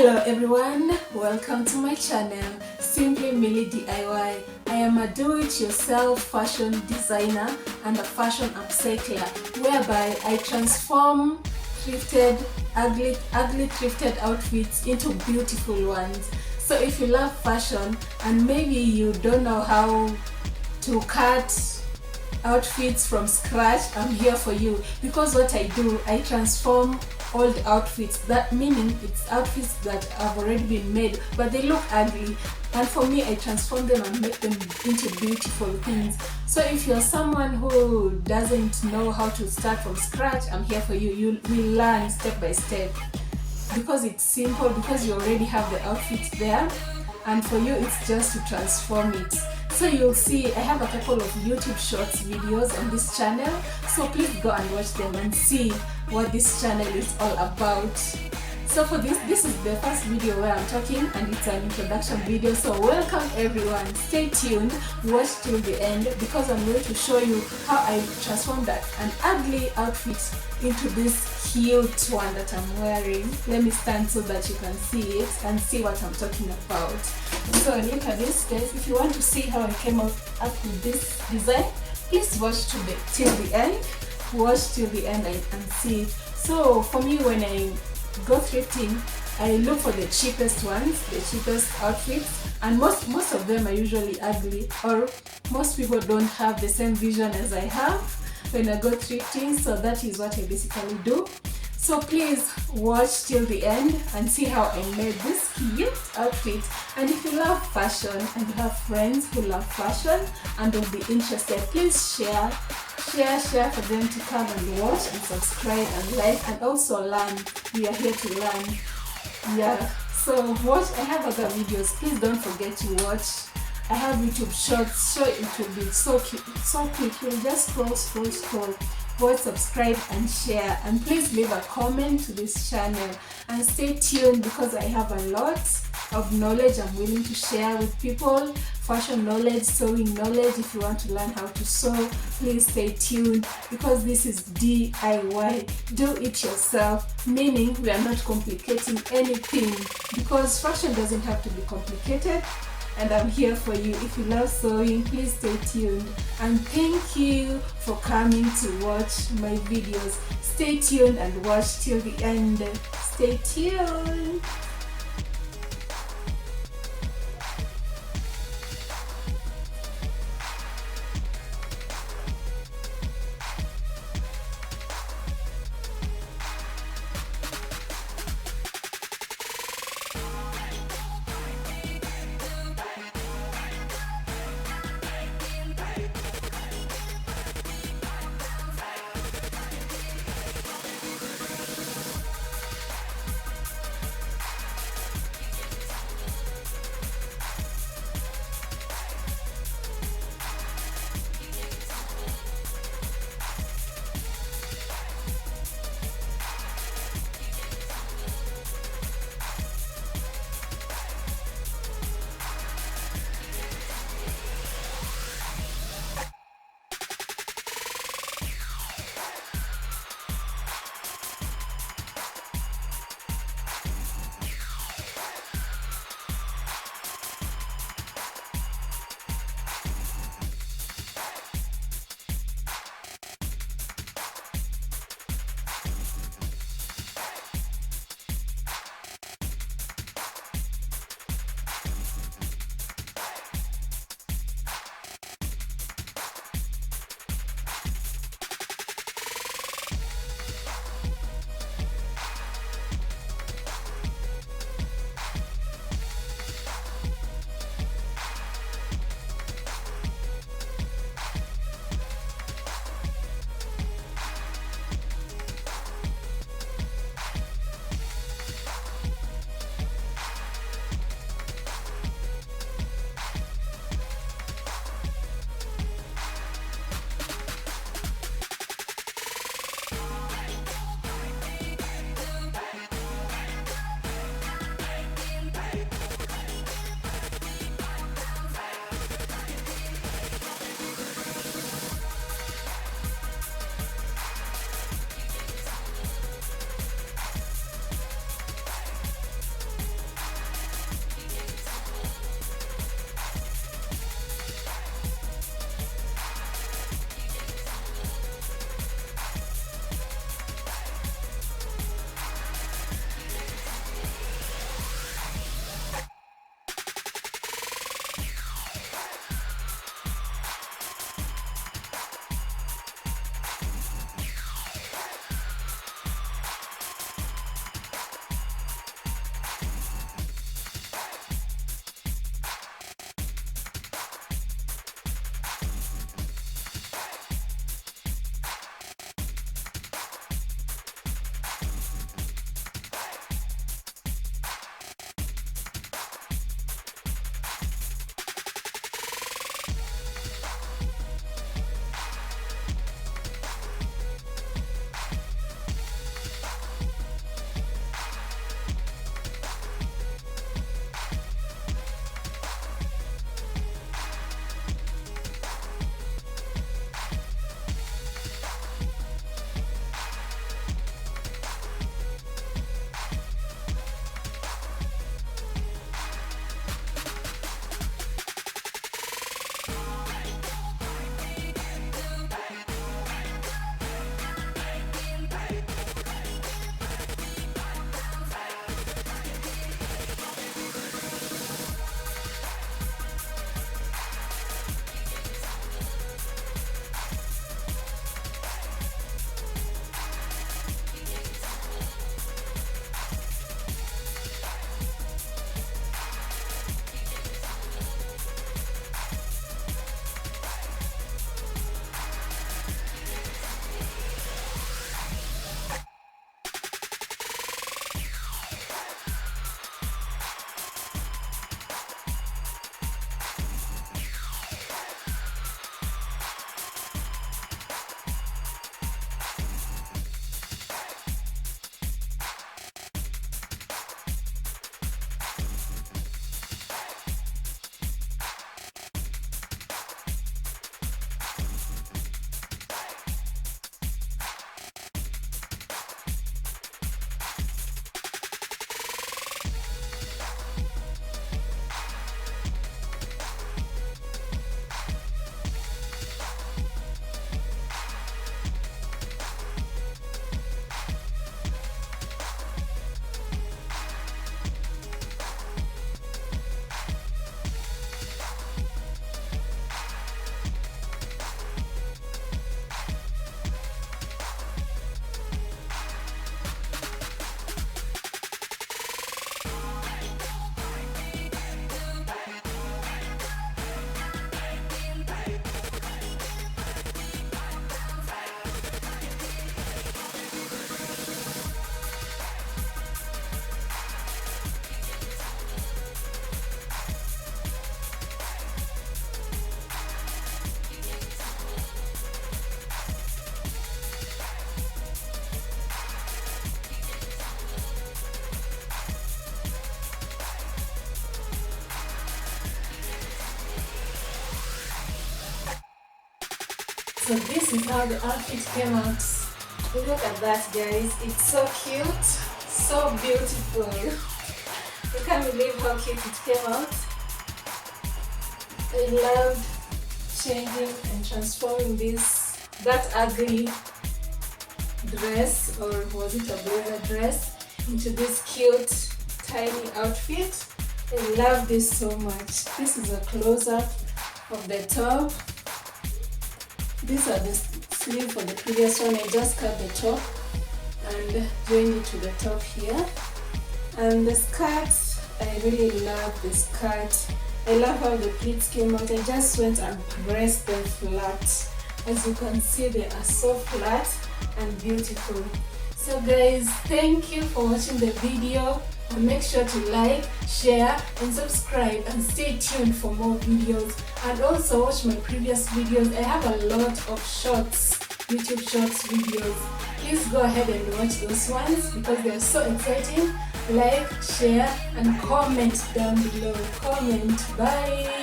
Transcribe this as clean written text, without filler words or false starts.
Hello everyone, welcome to my channel, Simply Millie DIY. I am a do-it-yourself fashion designer and a fashion upcycler, whereby I transform thrifted, ugly thrifted outfits into beautiful ones. So if you love fashion and maybe you don't know how to cut outfits from scratch, I'm here for you, because what I do, I transform old outfits, that meaning it's outfits that have already been made but they look ugly, and for me I transform them and make them into beautiful things. So if you're someone who doesn't know how to start from scratch, I'm here for you. You will learn step by step, because it's simple, because you already have the outfits there, and for you it's just to transform it. So you'll see I have a couple of YouTube Shorts videos on this channel, so please go and watch them and see what this channel is all about. So for this is the first video where I'm talking, and it's an introduction video, so welcome everyone. Stay tuned, watch till the end, because I'm going to show you how I transformed an ugly outfit into this cute one that I'm wearing. Let me stand so that you can see it and see what I'm talking about. So look at this, guys. If you want to see how I came up with this design, please watch till the end. Watch till the end and see it. So for me, when I go thrifting, I look for the cheapest ones, the cheapest outfits, and most of them are usually ugly, or most people don't have the same vision as I have when I go thrifting. So that is what I basically do. So please watch till the end and see how I made this cute outfit. And if you love fashion and you have friends who love fashion and will be interested, please share for them to come and watch and subscribe and like, and also learn. We are here to learn. Yeah, so watch. I have other videos, please don't forget to watch. I have YouTube Shorts, so it will be so cute, so quick. You'll just scroll, watch, subscribe and share, and please leave a comment to this channel, and stay tuned, because I have a lot of knowledge I'm willing to share with people. Fashion knowledge, sewing knowledge. If you want to learn how to sew, please stay tuned, because this is DIY, do it yourself, meaning we are not complicating anything, because fashion doesn't have to be complicated, and I'm here for you. If you love sewing, please stay tuned, and thank you for coming to watch my videos. Stay tuned and watch till the end. Stay tuned. So this is how the outfit came out. Look at that, guys. It's so cute, so beautiful. I can't believe how cute it came out. I loved changing and transforming that ugly dress, or was it a blazer dress, into this cute tiny outfit. I love this so much. This is a close-up of the top. These are the sleeve for the previous one. I just cut the top and joined it to the top here. And the skirt, I really love the skirt. I love how the pleats came out. I just went and pressed them flat. As you can see, they are so flat and beautiful. So guys, thank you for watching the video. And make sure to like, share and subscribe, and stay tuned for more videos. And also watch my previous videos. I have a lot of shorts, YouTube shorts videos. Please go ahead and watch those ones because they are so exciting. Like, share and comment down below. Comment. Bye.